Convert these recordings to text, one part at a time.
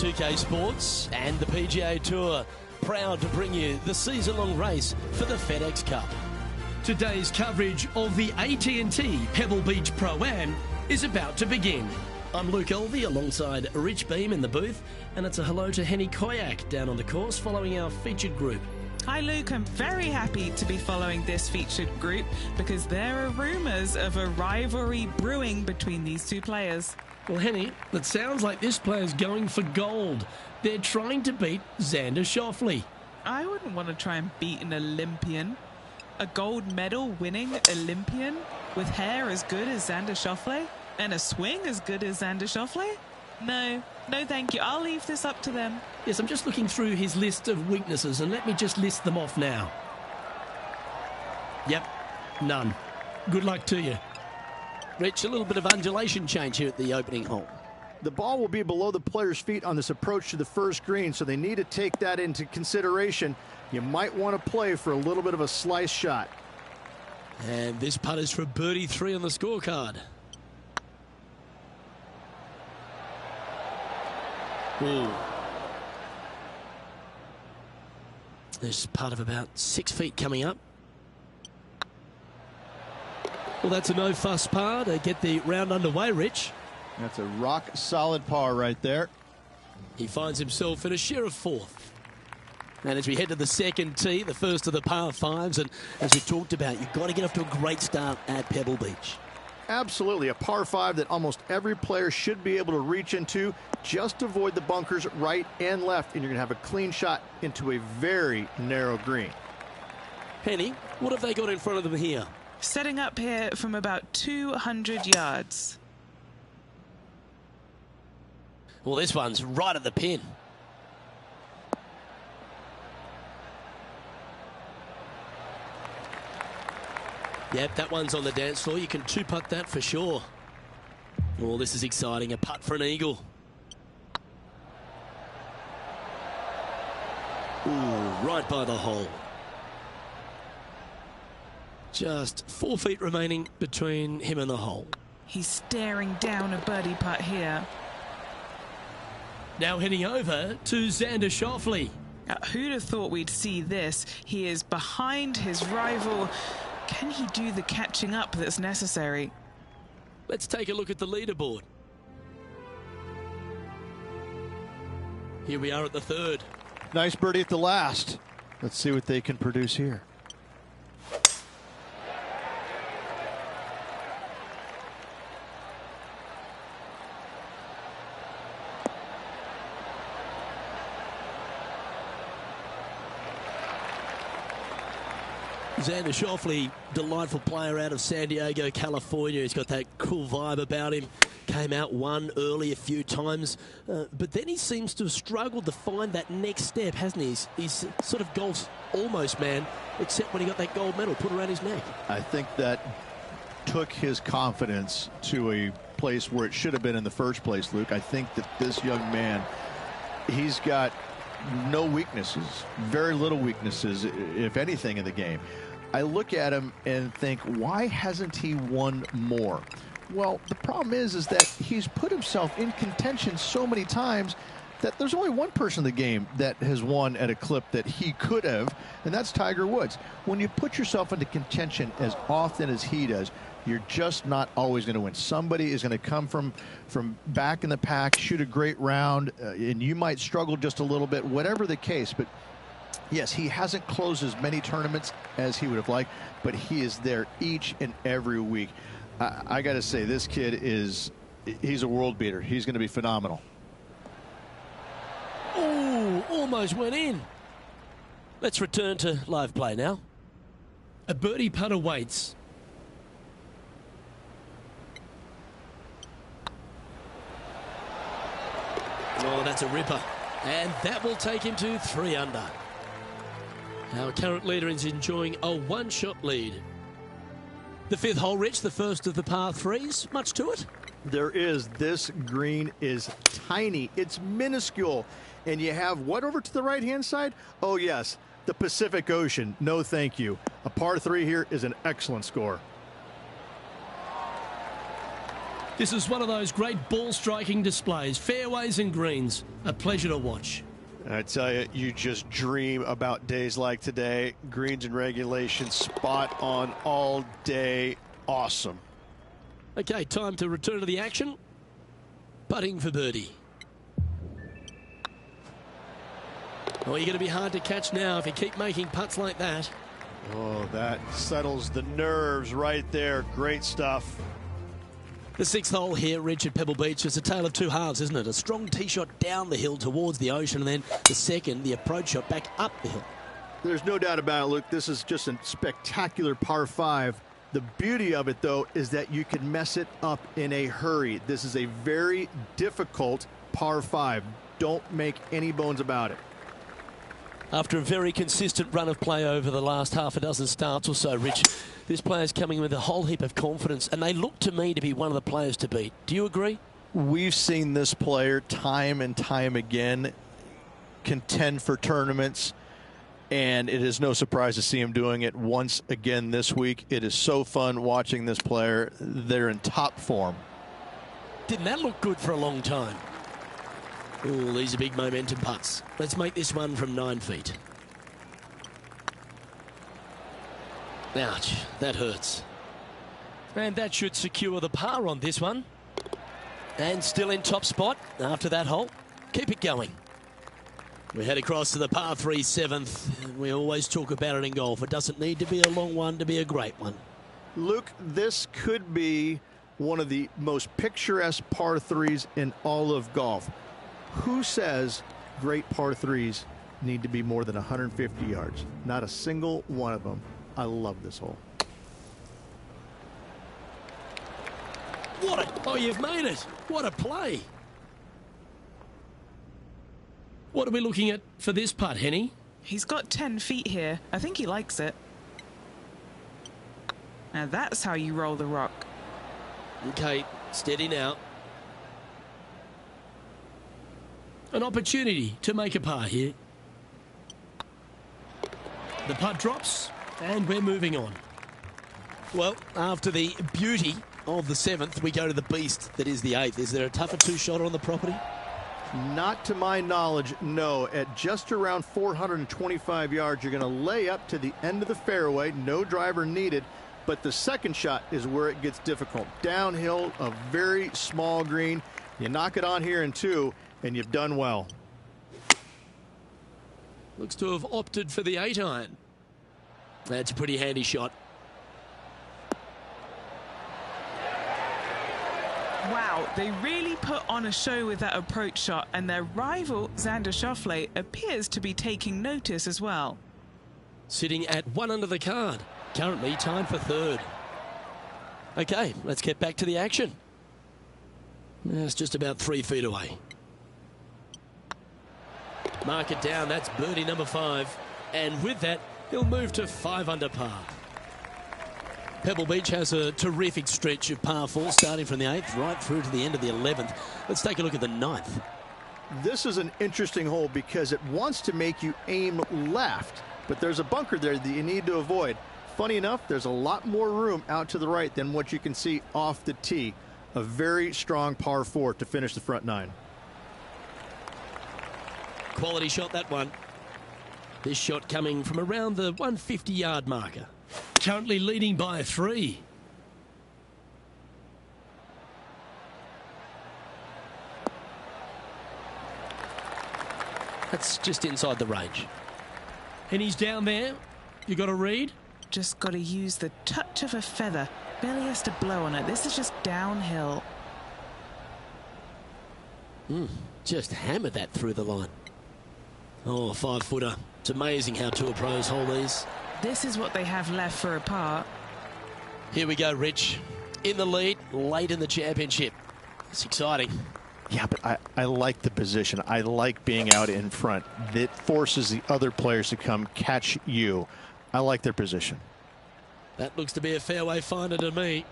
2K Sports and the PGA Tour, proud to bring you the season-long race for the FedEx Cup. Today's coverage of the AT&T Pebble Beach Pro-Am is about to begin. I'm Luke Elvey alongside Rich Beam in the booth, and it's a hello to Henny Koyak down on the course following our featured group. Hi Luke, I'm very happy to be following this featured group because there are rumours of a rivalry brewing between these two players. Well, Henny, it sounds like this player's going for gold. They're trying to beat Xander Schauffele. I wouldn't want to try and beat an Olympian. A gold medal winning Olympian with hair as good as Xander Schauffele and a swing as good as Xander Schauffele? No thank you. I'll leave this up to them. Yes, I'm just looking through his list of weaknesses, and let me just list them off now. Yep, none. Good luck to you. Rich, a little bit of undulation change here at the opening hole. The ball will be below the player's feet on this approach to the first green, so they need to take that into consideration. You might want to play for a little bit of a slice shot. And this putt is for birdie 3 on the scorecard. Ooh. There's putt of about 6 feet coming up. Well, that's a no-fuss par to get the round underway, Rich. That's a rock-solid par right there. He finds himself in a share of 4th. And as we head to the second tee, the first of the par 5s, and as we talked about, you've got to get off to a great start at Pebble Beach. Absolutely, a par 5 that almost every player should be able to reach into. Just avoid the bunkers right and left, and you're going to have a clean shot into a very narrow green. Henny, what have they got in front of them here? Setting up here from about 200 yards. Well, this one's right at the pin. Yep, that one's on the dance floor. You can two-putt that for sure. Oh, this is exciting. A putt for an eagle. Ooh, right by the hole. Just 4 feet remaining between him and the hole. He's staring down a birdie putt here. Now heading over to Xander Schauffele. Who'd have thought we'd see this? He is behind his rival. Can he do the catching up that's necessary? Let's take a look at the leaderboard. Here we are at the 3rd. Nice birdie at the last. Let's see what they can produce here. Xander Schauffele, delightful player out of San Diego, California. He's got that cool vibe about him. Came out one early a few times, but then he seems to have struggled to find that next step, hasn't he? He's sort of golf's almost man, except when he got that gold medal put around his neck. I think that took his confidence to a place where it should have been in the first place, Luke. I think that this young man, he's got no weaknesses, very little weaknesses, if anything, in the game. I look at him and think, why hasn't he won more? Well, the problem is that he's put himself in contention so many times that there's only one person in the game that has won at a clip that he could have, and that's Tiger Woods. When you put yourself into contention as often as he does, you're just not always going to win. Somebody is going to come from back in the pack, shoot a great round, and you might struggle just a little bit, whatever the case. But yes, he hasn't closed as many tournaments as he would have liked, but he is there each and every week. I got to say, this kid he's a world beater. He's going to be phenomenal. Oh, almost went in. Let's return to live play now. A birdie putt awaits. Oh, that's a ripper. And that will take him to 3 under. Our current leader is enjoying a one-shot lead. The 5th hole, Rich, the first of the par 3s. Much to it? There is. This green is tiny. It's minuscule. And you have what over to the right-hand side? Oh, yes, the Pacific Ocean. No, thank you. A par 3 here is an excellent score. This is one of those great ball striking displays. Fairways and greens. A pleasure to watch. I tell you, you just dream about days like today. Greens and regulation, spot on all day. Awesome. Okay, time to return to the action. Putting for birdie. Oh, you're going to be hard to catch now if you keep making putts like that. Oh, that settles the nerves right there. Great stuff. The sixth hole here, Rich, at Pebble Beach, is a tale of two halves, isn't it? A strong tee shot down the hill towards the ocean, and then the second, the approach shot back up the hill. There's no doubt about it, Luke. This is just a spectacular par 5. The beauty of it, though, is that you can mess it up in a hurry. This is a very difficult par 5. Don't make any bones about it. After a very consistent run of play over the last half a dozen starts or so, Rich, this player's coming with a whole heap of confidence, and they look to me to be one of the players to beat. Do you agree? We've seen this player time and time again contend for tournaments, and it is no surprise to see him doing it once again this week. It is so fun watching this player. They're in top form. Didn't that look good for a long time? Oh, these are big momentum putts. Let's make this one from 9 feet. Ouch, that hurts. And that should secure the par on this one. And still in top spot after that hole. Keep it going. We head across to the par 3 7th. We always talk about it in golf. It doesn't need to be a long one to be a great one. Luke, this could be one of the most picturesque par 3s in all of golf. Who says great par 3s need to be more than 150 yards? Not a single one of them. I love this hole. Oh, you've made it. What a play. What are we looking at for this putt, Henny? He's got 10 feet here. I think he likes it. Now that's how you roll the rock. Okay, steady now. An opportunity to make a par here. The putt drops, and we're moving on. Well, after the beauty of the 7th, we go to the beast that is the 8th. Is there a tougher two-shotter on the property? Not to my knowledge, no. At just around 425 yards, you're going to lay up to the end of the fairway. No driver needed. But the second shot is where it gets difficult. Downhill, a very small green. You knock it on here in 2, and you've done well. Looks to have opted for the 8-iron. That's a pretty handy shot. Wow, they really put on a show with that approach shot, and their rival, Xander Schauffele, appears to be taking notice as well. Sitting at 1 under the card. Currently tied for 3rd. Okay, let's get back to the action. It's just about 3 feet away. Mark it down. That's birdie number 5. And with that, he'll move to 5 under par. Pebble Beach has a terrific stretch of par 4, starting from the 8th right through to the end of the 11th. Let's take a look at the 9th. This is an interesting hole because it wants to make you aim left, but there's a bunker there that you need to avoid. Funny enough, there's a lot more room out to the right than what you can see off the tee. A very strong par 4 to finish the front 9. Quality shot, that one. This shot coming from around the 150-yard marker. Currently leading by 3. That's just inside the range. And he's down there. You got to read? Just got to use the touch of a feather. Barely has to blow on it. This is just downhill. Just hammered that through the line. Oh, 5-footer. It's amazing how tour pros hold these. This is what they have left for a par. Here we go, Rich. In the lead, late in the championship. It's exciting. Yeah, but I like the position. I like being out in front. It forces the other players to come catch you. I like their position. That looks to be a fairway finder to me.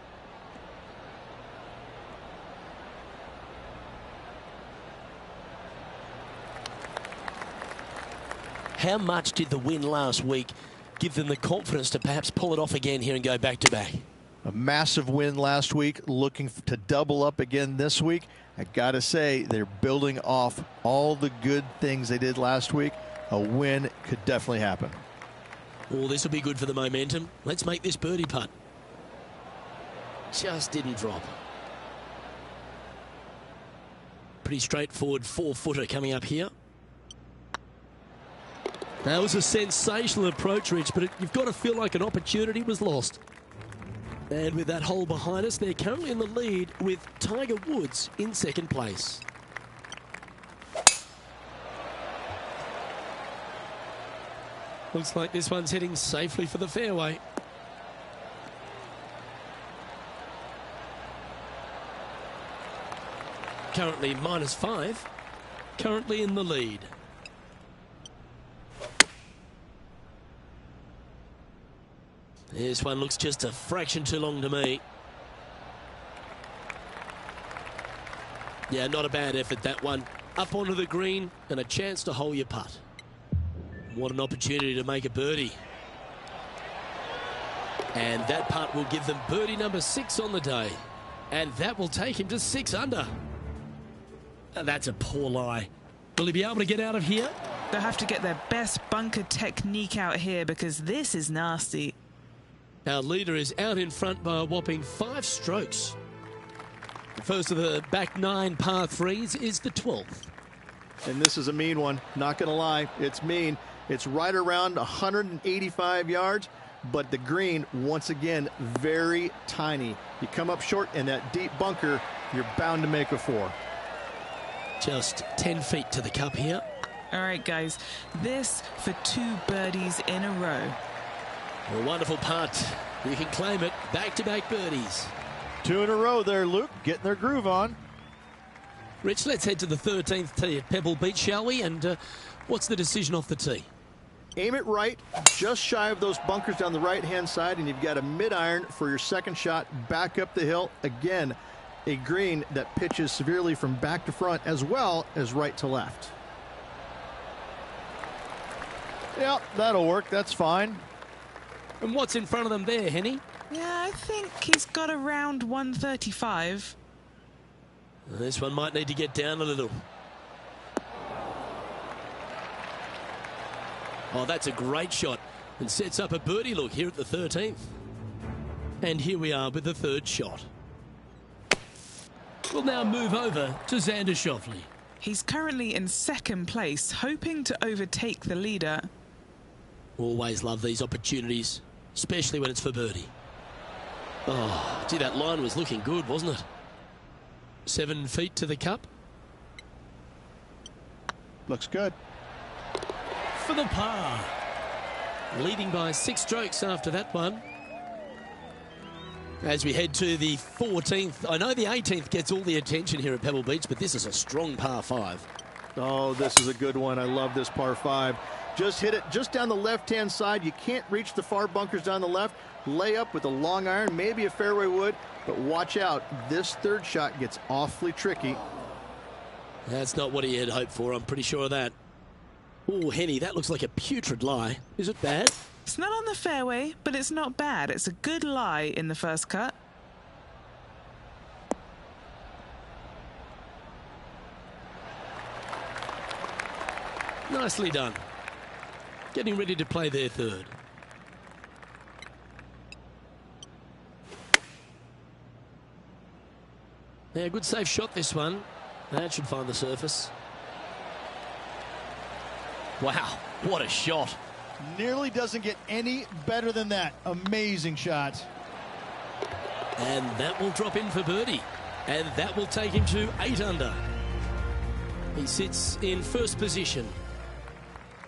How much did the win last week give them the confidence to perhaps pull it off again here and go back-to-back? A massive win last week, looking to double up again this week. I got to say, they're building off all the good things they did last week. A win could definitely happen. Oh, this will be good for the momentum. Let's make this birdie putt. Just didn't drop. Pretty straightforward 4-footer coming up here. That was a sensational approach, Rich, but you've got to feel like an opportunity was lost. And with that hole behind us, they're currently in the lead with Tiger Woods in second place. Looks like this one's heading safely for the fairway. Currently -5. Currently in the lead. This one looks just a fraction too long to me. Yeah, not a bad effort, that one. Up onto the green and a chance to hole your putt. What an opportunity to make a birdie. And that putt will give them birdie number 6 on the day. And that will take him to 6 under. That's a poor lie. Will he be able to get out of here? They'll have to get their best bunker technique out here because this is nasty. Our leader is out in front by a whopping 5 strokes. The first of the back 9 par 3s is the 12th. And this is a mean one. Not going to lie. It's mean. It's right around 185 yards, but the green, once again, very tiny. You come up short in that deep bunker, you're bound to make a 4. Just 10 feet to the cup here. All right, guys. This for 2 birdies in a row. A wonderful putt. You can claim it. Back-to-back birdies. 2 in a row there, Luke. Getting their groove on. Rich, let's head to the 13th tee at Pebble Beach, shall we? And what's the decision off the tee? Aim it right, just shy of those bunkers down the right-hand side, and you've got a mid-iron for your second shot back up the hill. Again, a green that pitches severely from back to front as well as right to left. Yep, that'll work. That's fine. And what's in front of them there, Henny? Yeah, I think he's got around 135. This one might need to get down a little. Oh, that's a great shot and sets up a birdie look here at the 13th. And here we are with the 3rd shot. We'll now move over to Xander Schauffele. He's currently in second place, hoping to overtake the leader. Always love these opportunities, especially when it's for birdie. Oh, gee, that line was looking good, wasn't it? 7 feet to the cup. Looks good. For the par. Leading by 6 strokes after that one. As we head to the 14th. I know the 18th gets all the attention here at Pebble Beach, but this is a strong par 5. Oh, this is a good one. I love this par 5. Just hit it just down the left-hand side. You can't reach the far bunkers down the left. Lay up with a long iron, maybe a fairway wood, but watch out. This 3rd shot gets awfully tricky. That's not what he had hoped for, I'm pretty sure of that. Oh, Henny, that looks like a putrid lie. Is it bad? It's not on the fairway, but it's not bad. It's a good lie in the first cut. Nicely done. Getting ready to play their 3rd. Yeah, good safe shot this one. That should find the surface. Wow, what a shot. Nearly doesn't get any better than that. Amazing shot. And that will drop in for birdie. And that will take him to 8 under. He sits in first position.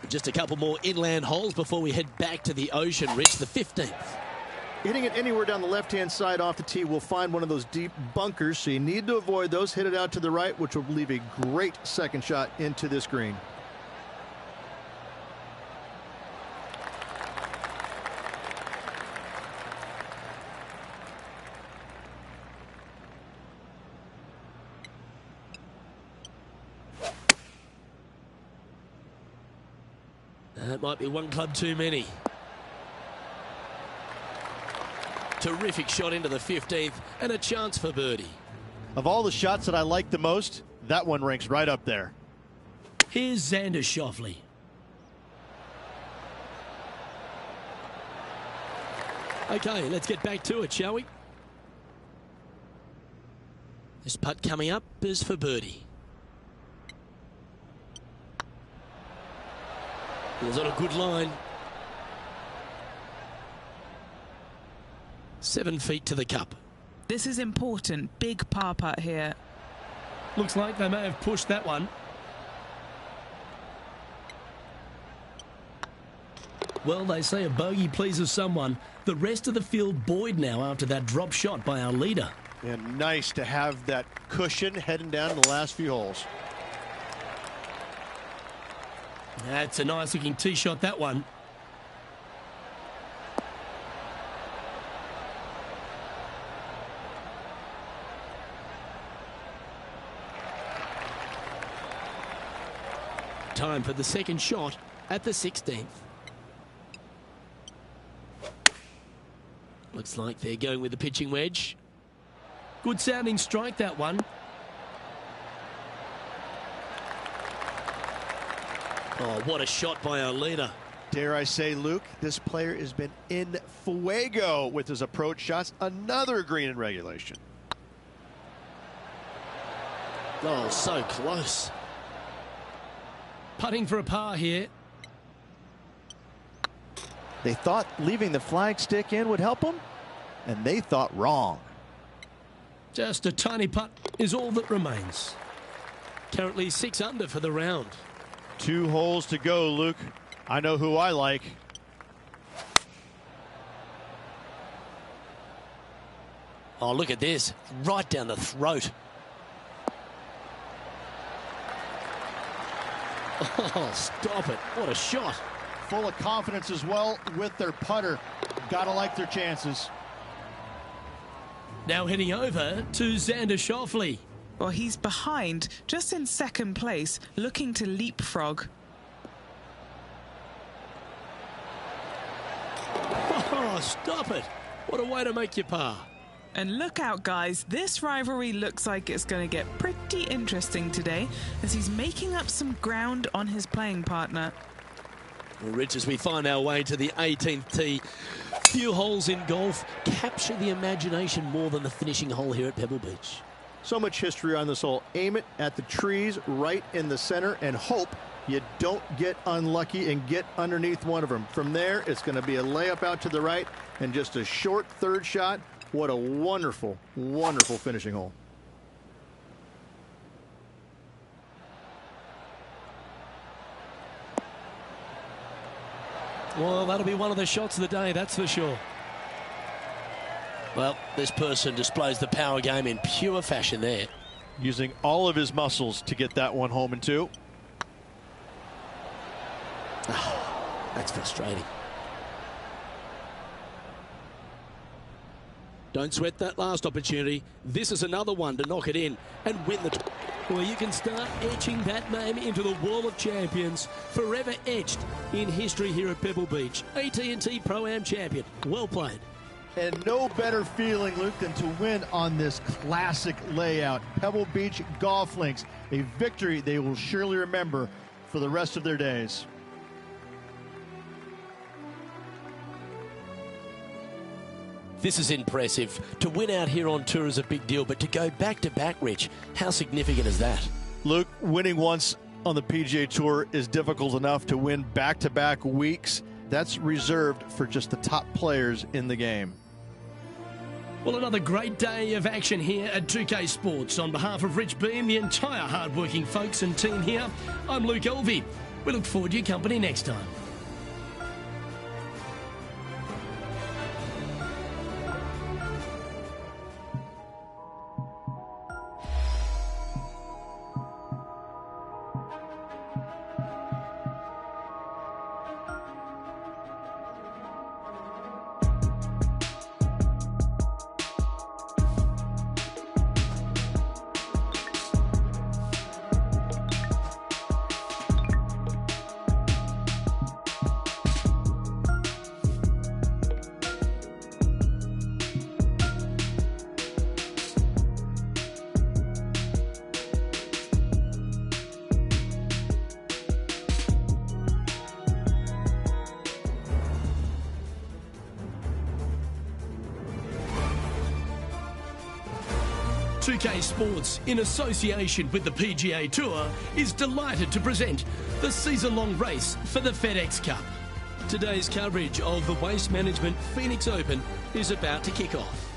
Just a couple more inland holes before we head back to the ocean, Rich, the 15th. Hitting it anywhere down the left-hand side off the tee will find one of those deep bunkers, so you need to avoid those. Hit it out to the right, which will leave a great second shot into this green. That might be one club too many. Terrific shot into the 15th and a chance for birdie. Of all the shots that I like the most, that one ranks right up there. Here's Xander Schauffele. Okay, let's get back to it, shall we? This putt coming up is for birdie. It was on a good line. 7 feet to the cup. This is important. Big par putt here. Looks like they may have pushed that one. Well, they say a bogey pleases someone. The rest of the field buoyed now after that drop shot by our leader. And nice to have that cushion heading down to the last few holes. That's a nice looking tee shot, that one. Time for the second shot at the 16th. Looks like they're going with the pitching wedge. Good sounding strike, that one. Oh, what a shot by our leader. Dare I say, Luke, this player has been in fuego with his approach shots. Another green in regulation. Oh, so close. Putting for a par here. They thought leaving the flagstick in would help them, and they thought wrong. Just a tiny putt is all that remains. Currently 6 under for the round. 2 holes to go, Luke. I know who I like. Oh, look at this. Right down the throat. Oh, stop it. What a shot. Full of confidence as well with their putter. Gotta like their chances. Now heading over to Xander Schauffele. Well, he's behind, just in second place, looking to leapfrog. Oh, stop it. What a way to make your par. And look out, guys. This rivalry looks like it's going to get pretty interesting today as he's making up some ground on his playing partner. Well, Rich, as we find our way to the 18th tee, few holes in golf capture the imagination more than the finishing hole here at Pebble Beach. So much history on this hole. Aim it at the trees right in the center and hope you don't get unlucky and get underneath one of them. From there, it's going to be a layup out to the right and just a short third shot. What a wonderful, wonderful finishing hole. Well, that'll be one of the shots of the day, that's for sure. Well, this person displays the power game in pure fashion there. Using all of his muscles to get that one home in 2. Oh, that's frustrating. Don't sweat that last opportunity. This is another one to knock it in and win the... Well, you can start etching that name into the wall of champions, forever etched in history here at Pebble Beach. AT&T Pro-Am champion. Well played. And no better feeling, Luke, than to win on this classic layout. Pebble Beach Golf Links, a victory they will surely remember for the rest of their days. This is impressive. To win out here on tour is a big deal, but to go back-to-back, Rich, how significant is that? Luke, winning once on the PGA Tour is difficult enough. To win back-to-back weeks, that's reserved for just the top players in the game. Well, another great day of action here at 2K Sports. On behalf of Rich Beam, the entire hard-working folks and team here, I'm Luke Elvey. We look forward to your company next time. 2K Sports, in association with the PGA Tour, is delighted to present the season-long race for the FedEx Cup. Today's coverage of the Waste Management Phoenix Open is about to kick off.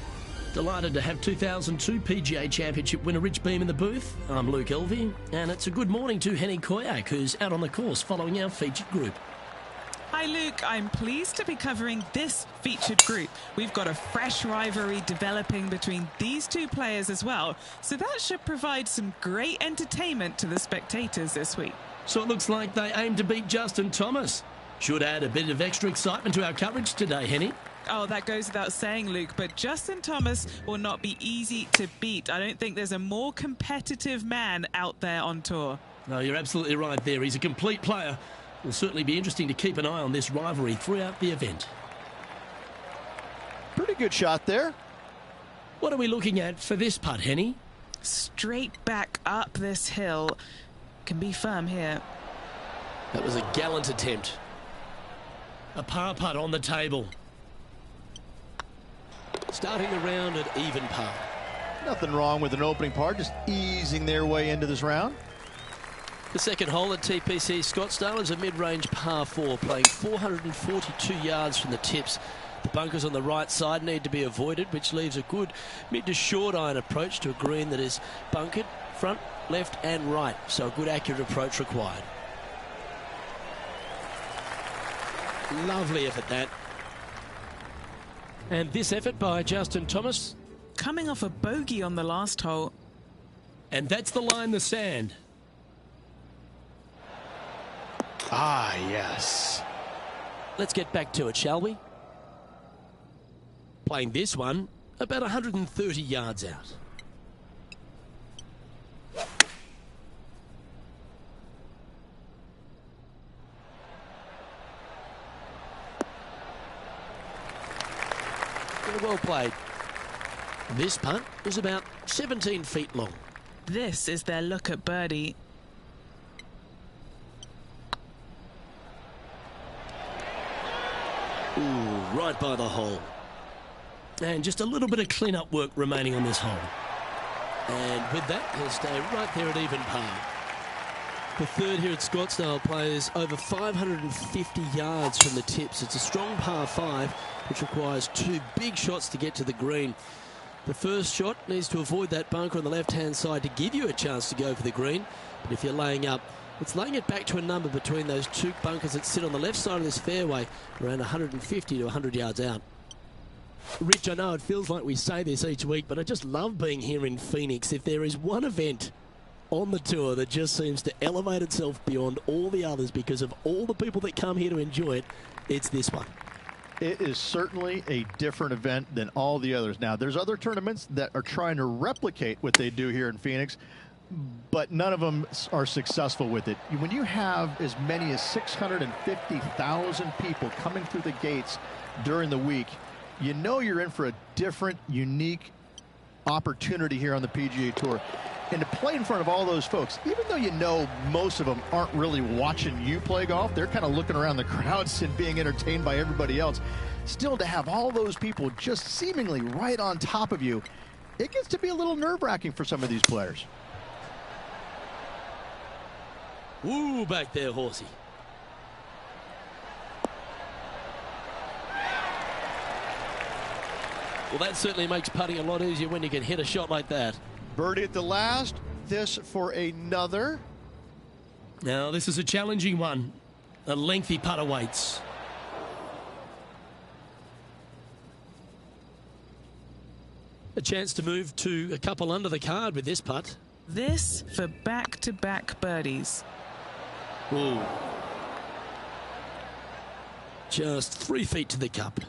Delighted to have 2002 PGA Championship winner Rich Beem in the booth. I'm Luke Elvey, and it's a good morning to Henny Koyak, who's out on the course following our featured group. Hi Luke, I'm pleased to be covering this featured group. We've got a fresh rivalry developing between these two players as well, so that should provide some great entertainment to the spectators this week. So it looks like they aim to beat Justin Thomas. Should add a bit of extra excitement to our coverage today, Henny. Oh, that goes without saying, Luke, but Justin Thomas will not be easy to beat. I don't think there's a more competitive man out there on tour. No, you're absolutely right there. He's a complete player. It will certainly be interesting to keep an eye on this rivalry throughout the event. Pretty good shot there. What are we looking at for this putt, Henny? Straight back up this hill. Can be firm here. That was a gallant attempt. A par putt on the table. Starting the round at even par. Nothing wrong with an opening par, just easing their way into this round. The second hole at TPC Scottsdale is a mid-range par 4, playing 442 yards from the tips. The bunkers on the right side need to be avoided, which leaves a good mid to short iron approach to a green that is bunkered front, left and right. So a good accurate approach required. Lovely effort that. And this effort by Justin Thomas. Coming off a bogey on the last hole. And that's the line in the sand. Ah, yes. Let's get back to it, shall we? Playing this one about 130 yards out. Well played. This putt is about 17 feet long. This is their look at birdie. Ooh, right by the hole. And just a little bit of clean-up work remaining on this hole. And with that, he'll stay right there at even par. The third here at Scottsdale plays over 550 yards from the tips. It's a strong par 5, which requires 2 big shots to get to the green. The first shot needs to avoid that bunker on the left-hand side to give you a chance to go for the green. But if you're laying up, it's laying it back to a number between those 2 bunkers that sit on the left side of this fairway, around 150 to 100 yards out. Rich, I know it feels like we say this each week, but I just love being here in Phoenix. If there is one event on the tour that just seems to elevate itself beyond all the others because of all the people that come here to enjoy it, it's this one. It is certainly a different event than all the others. Now, there's other tournaments that are trying to replicate what they do here in Phoenix, but none of them are successful with it. When you have as many as 650,000 people coming through the gates during the week, you know you're in for a different, unique opportunity here on the PGA Tour. And to play in front of all those folks, even though you know most of them aren't really watching you play golf, they're kind of looking around the crowds and being entertained by everybody else. Still, to have all those people just seemingly right on top of you, it gets to be a little nerve-wracking for some of these players. Ooh, back there, horsey. Well, that certainly makes putting a lot easier when you can hit a shot like that. Birdie at the last. This for another. Now, this is a challenging one. A lengthy putt awaits. A chance to move to a couple under the card with this putt. This for back-to-back birdies. Ooh. Just 3 feet to the cup.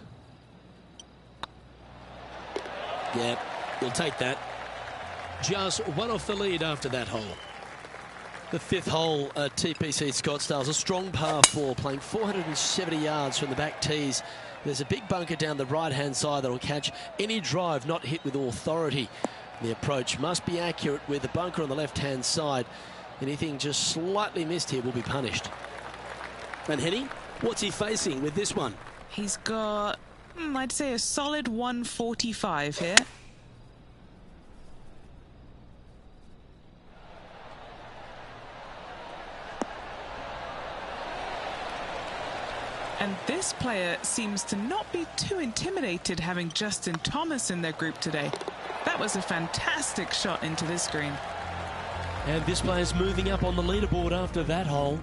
Yep, you'll take that. Just one off the lead after that hole. The 5th hole at TPC Scottsdale is a strong par 4, playing 470 yards from the back tees. There's a big bunker down the right-hand side that will catch any drive not hit with authority. The approach must be accurate with the bunker on the left-hand side. Anything just slightly missed here will be punished. And Henny, what's he facing with this one? He's got, I'd say a solid 145 here. And this player seems to not be too intimidated having Justin Thomas in their group today. That was a fantastic shot into this green. And this player's moving up on the leaderboard after that hole.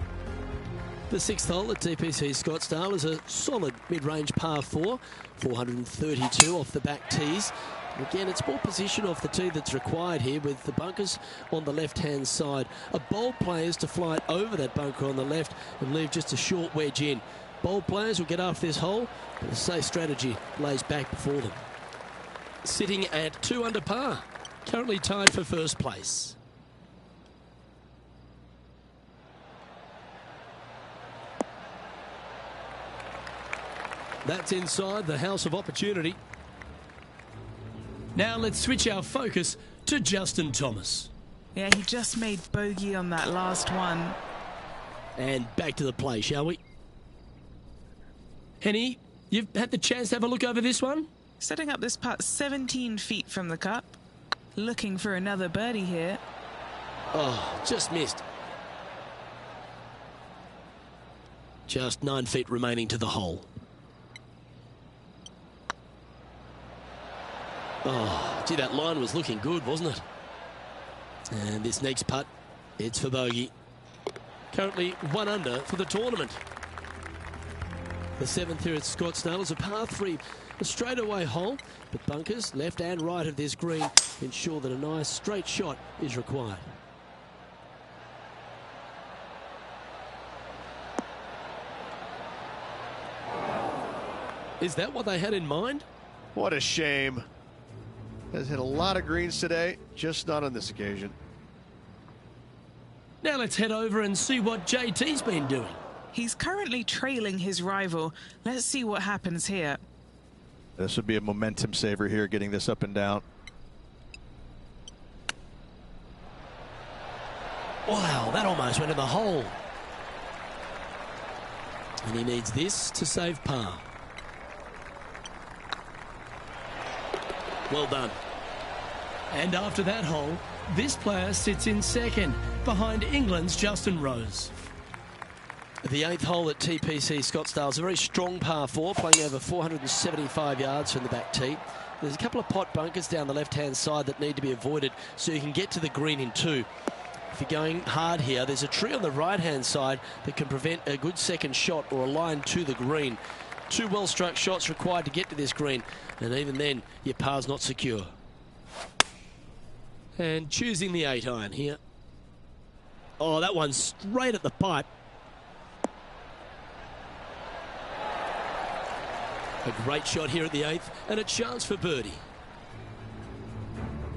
The sixth hole at TPC Scottsdale is a solid mid-range par 4, 432 off the back tees. And again, it's more position off the tee that's required here with the bunkers on the left-hand side. A bold player is to fly it over that bunker on the left and leave just a short wedge in. Bold players will get after this hole, but the safe strategy lays back before them. Sitting at 2 under par, currently tied for first place. That's inside the house of opportunity. Now let's switch our focus to Justin Thomas. Yeah, he just made bogey on that last one. And back to the play, shall we? Henny, you've had the chance to have a look over this one? Setting up this putt 17 feet from the cup. Looking for another birdie here. Oh, just missed. Just 9 feet remaining to the hole. Oh, gee, that line was looking good, wasn't it? And this next putt, it's for bogey. Currently 1 under for the tournament. The 7th here at Scottsdale is a par 3, a straightaway hole, but bunkers left and right of this green ensure that a nice straight shot is required. Is that what they had in mind? What a shame. Has hit a lot of greens today, just not on this occasion. Now let's head over and see what JT's been doing. He's currently trailing his rival. Let's see what happens here. This would be a momentum saver here, getting this up and down. Wow, that almost went in the hole. And he needs this to save par. Well done. And after that hole, this player sits in second, behind England's Justin Rose. The 8th hole at TPC Scottsdale is a very strong par 4, playing over 475 yards from the back tee. There's a couple of pot bunkers down the left-hand side that need to be avoided so you can get to the green in 2. If you're going hard here, there's a tree on the right-hand side that can prevent a good second shot or a line to the green. 2 well-struck shots required to get to this green, and even then, your par's not secure. And choosing the 8-iron here. Oh, that one's straight at the pipe. A great shot here at the 8th, and a chance for birdie.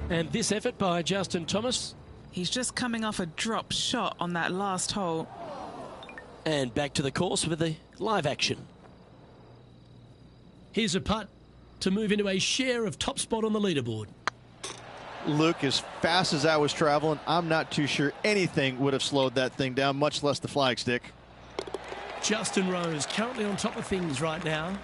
And this effort by Justin Thomas. He's just coming off a drop shot on that last hole. And back to the course with the live action. Here's a putt to move into a share of top spot on the leaderboard. Luke, as fast as I was traveling, I'm not too sure anything would have slowed that thing down, much less the flagstick. Justin Rose currently on top of things right now.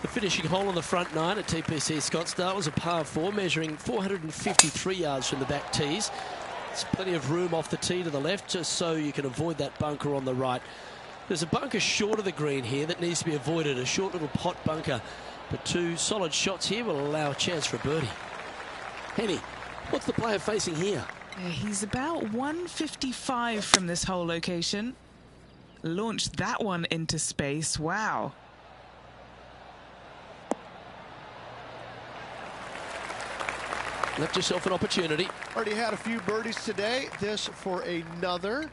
The finishing hole on the front 9 at TPC Scottsdale was a par 4, measuring 453 yards from the back tees. There's plenty of room off the tee to the left, just so you can avoid that bunker on the right. There's a bunker short of the green here that needs to be avoided, a short little pot bunker. But 2 solid shots here will allow a chance for a birdie. Henny, what's the player facing here? Yeah, he's about 155 from this hole location. Launched that one into space. Wow. Left yourself an opportunity. Already had a few birdies today. This for another.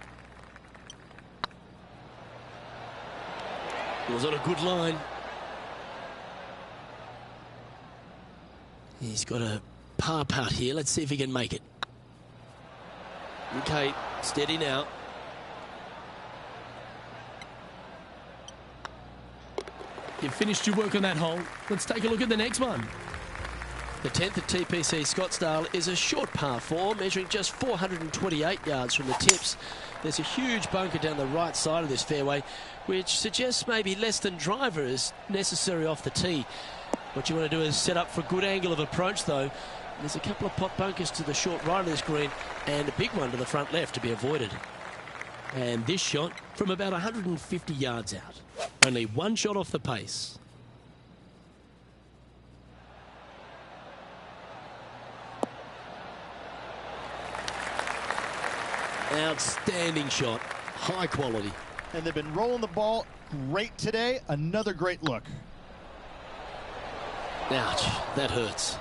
Was on a good line. He's got a par putt here. Let's see if he can make it. Okay, steady now. You've finished your work on that hole. Let's take a look at the next one. The 10th at TPC Scottsdale is a short par 4, measuring just 428 yards from the tips. There's a huge bunker down the right side of this fairway, which suggests maybe less than driver is necessary off the tee. What you want to do is set up for a good angle of approach, though. There's a couple of pot bunkers to the short right of this green and a big one to the front left to be avoided. And this shot from about 150 yards out. Only one shot off the pace. Outstanding shot. High quality. And they've been rolling the ball great today. Another great look. Ouch, that hurts.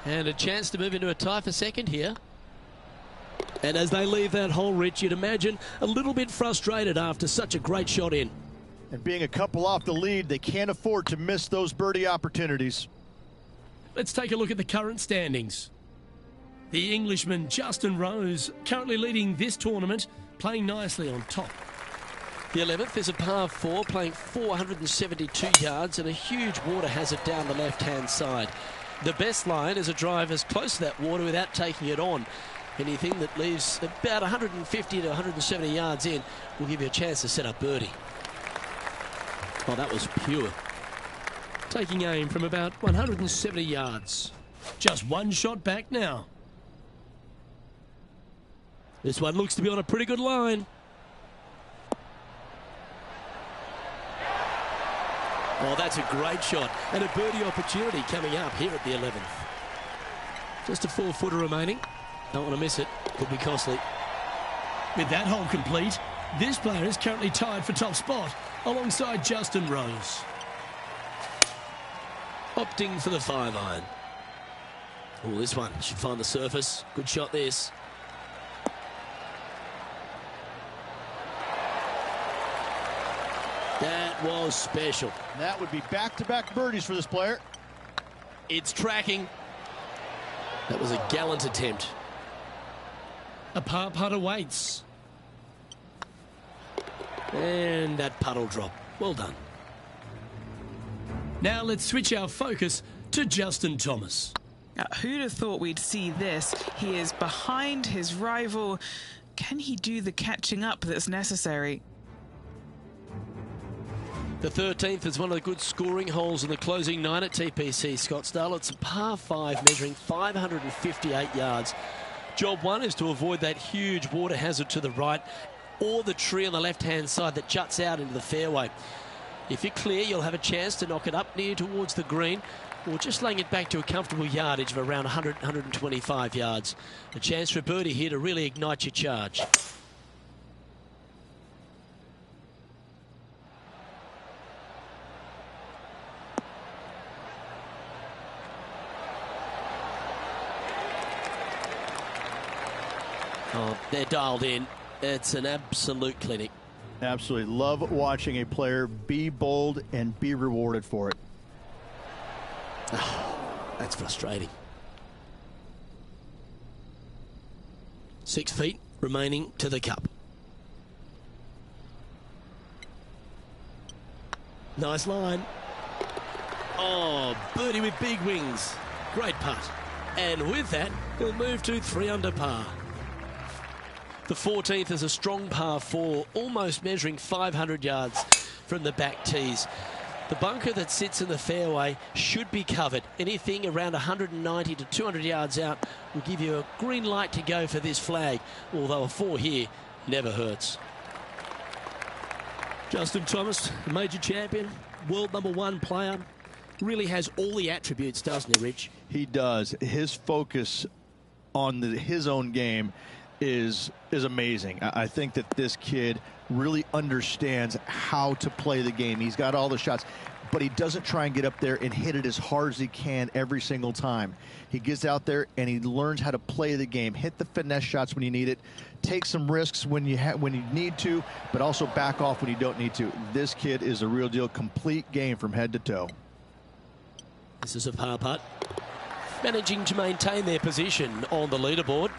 And a chance to move into a tie for second here. And as they leave that hole, Rich, you'd imagine a little bit frustrated after such a great shot in. And being a couple off the lead, they can't afford to miss those birdie opportunities. Let's take a look at the current standings. The Englishman Justin Rose currently leading this tournament, playing nicely on top. The 11th is a par 4, playing 472 yards and a huge water hazard down the left-hand side. The best line is a drive as close to that water without taking it on. Anything that leaves about 150 to 170 yards in will give you a chance to set up birdie. Oh, that was pure. Taking aim from about 170 yards. Just one shot back now. This one looks to be on a pretty good line. Oh, that's a great shot. And a birdie opportunity coming up here at the 11th. Just a 4-footer remaining. Don't want to miss it. Could be costly. With that hole complete, this player is currently tied for top spot alongside Justin Rose. Opting for the 5-iron. Oh, this one should find the surface. Good shot this. That was special. That would be back-to-back birdies for this player. It's tracking. That was a gallant attempt. A par putt awaits. And that putt will drop. Well done. Now let's switch our focus to Justin Thomas. Who'd have thought we'd see this? He is behind his rival. Can he do the catching up that's necessary? The 13th is one of the good scoring holes in the closing 9 at TPC Scottsdale. It's a par 5 measuring 558 yards. Job 1 is to avoid that huge water hazard to the right or the tree on the left-hand side that juts out into the fairway. If you're clear, you'll have a chance to knock it up near towards the green or just laying it back to a comfortable yardage of around 100, 125 yards. A chance for a birdie here to really ignite your charge. Oh, they're dialed in. It's an absolute clinic. Absolutely. Love watching a player be bold and be rewarded for it. Oh, that's frustrating. 6 feet remaining to the cup. Nice line. Oh, birdie with big wings. Great putt. And with that, he'll move to 3 under par. The 14th is a strong par 4, almost measuring 500 yards from the back tees. The bunker that sits in the fairway should be covered. Anything around 190 to 200 yards out will give you a green light to go for this flag, although a 4 here never hurts. Justin Thomas, major champion, world #1 player, really has all the attributes, doesn't he, Rich? He does. His focus on his own game is amazing. I think that this kid really understands how to play the game. He's got all the shots, but he doesn't try and get up there and hit it as hard as he can every single time. He gets out there and he learns how to play the game, hit the finesse shots when you need it, take some risks when you need to, but also back off when you don't need to. This kid is a real deal, complete game from head to toe. This is a par putt. Managing to maintain their position on the leaderboard.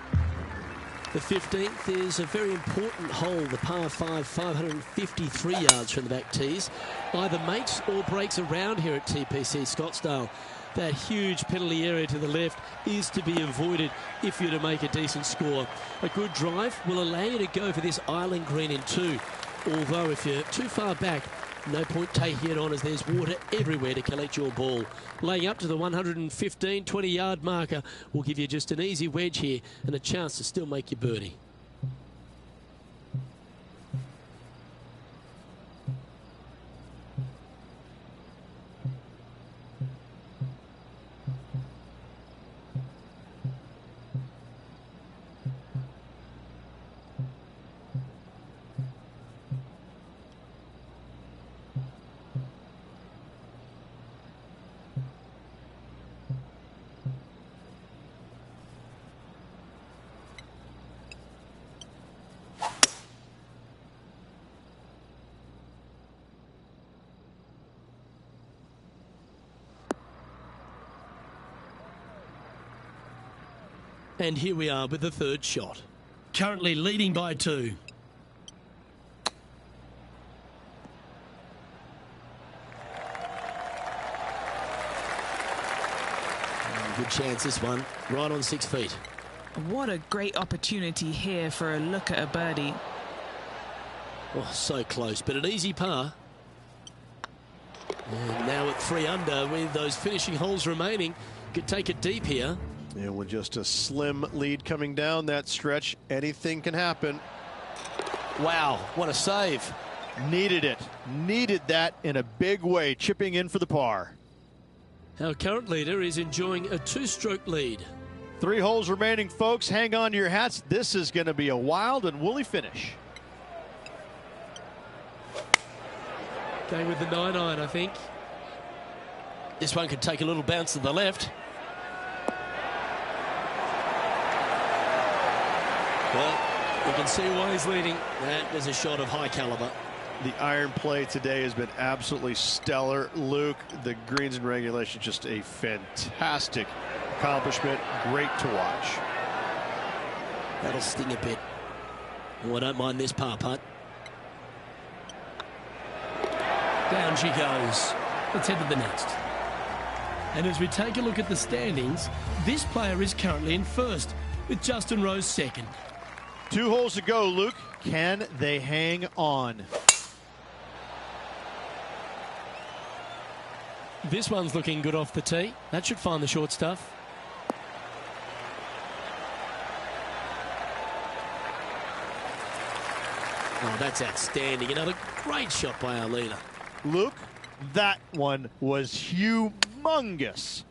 The 15th is a very important hole, the par 5, 553 yards from the back tees. Either makes or breaks around here at TPC Scottsdale. That huge penalty area to the left is to be avoided if you're to make a decent score. A good drive will allow you to go for this island green in 2. Although if you're too far back, no point taking it on as there's water everywhere to collect your ball. Laying up to the 115, 20-yard marker will give you just an easy wedge here and a chance to still make your birdie. And here we are with the third shot. Currently leading by 2. Good chance, this one. Right on 6 feet. What a great opportunity here for a look at a birdie. Oh, so close, but an easy par. And now at 3 under with those finishing holes remaining. Could take it deep here. And with just a slim lead coming down that stretch, anything can happen. Wow, what a save. Needed it. Needed that in a big way, chipping in for the par. Our current leader is enjoying a 2-stroke lead. 3 holes remaining, folks. Hang on to your hats. This is going to be a wild and woolly finish. Going with the 9-iron, I think. This one could take a little bounce to the left. Well, you can see why he's leading. That was a shot of high caliber. The iron play today has been absolutely stellar. Luke, the greens and regulation, just a fantastic accomplishment. Great to watch. That'll sting a bit. Oh, I don't mind this par putt. Down she goes. Let's head to the next. And as we take a look at the standings, this player is currently in first, with Justin Rose second. 2 holes to go, Luke. Can they hang on? This one's looking good off the tee. That should find the short stuff. Oh, that's outstanding. Another great shot by our leader. Luke, that one was humongous.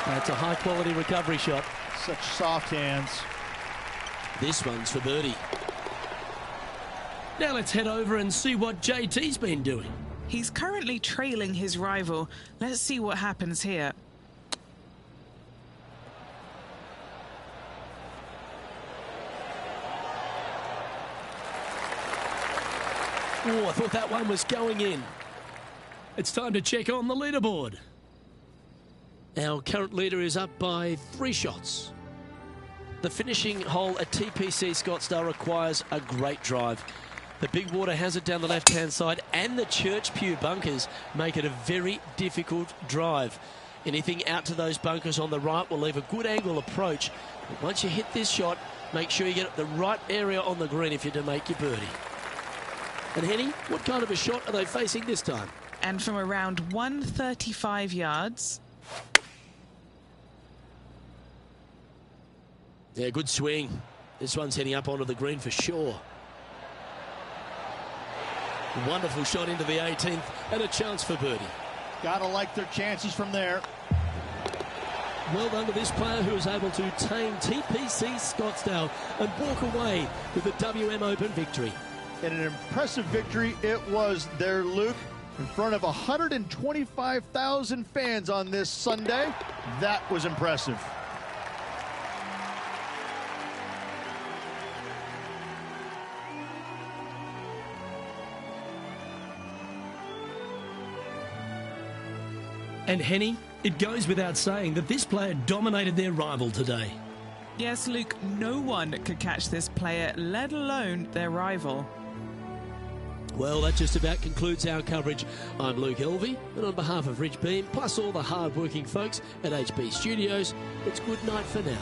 That's a high-quality recovery shot. Such soft hands. This one's for birdie. Now let's head over and see what JT's been doing. He's currently trailing his rival. Let's see what happens here. Oh, I thought that one was going in. It's time to check on the leaderboard. Our current leader is up by 3 shots. The finishing hole at TPC Scottsdale requires a great drive. The big water hazard down the left-hand side and the Church Pew bunkers make it a very difficult drive. Anything out to those bunkers on the right will leave a good angle approach. But once you hit this shot, make sure you get the right area on the green if you're to make your birdie. And Henny, what kind of a shot are they facing this time? And from around 135 yards. Yeah, good swing. This one's heading up onto the green for sure. Wonderful shot into the 18th and a chance for birdie. Gotta like their chances from there. Well done to this player who was able to tame TPC Scottsdale and walk away with the WM Open victory. And an impressive victory it was there, Luke, in front of 125,000 fans on this Sunday. That was impressive. And Henny, it goes without saying that this player dominated their rival today. Yes, Luke, no one could catch this player, let alone their rival. Well, that just about concludes our coverage. I'm Luke Elvey, and on behalf of Rich Beam, plus all the hard-working folks at HB Studios, it's good night for now.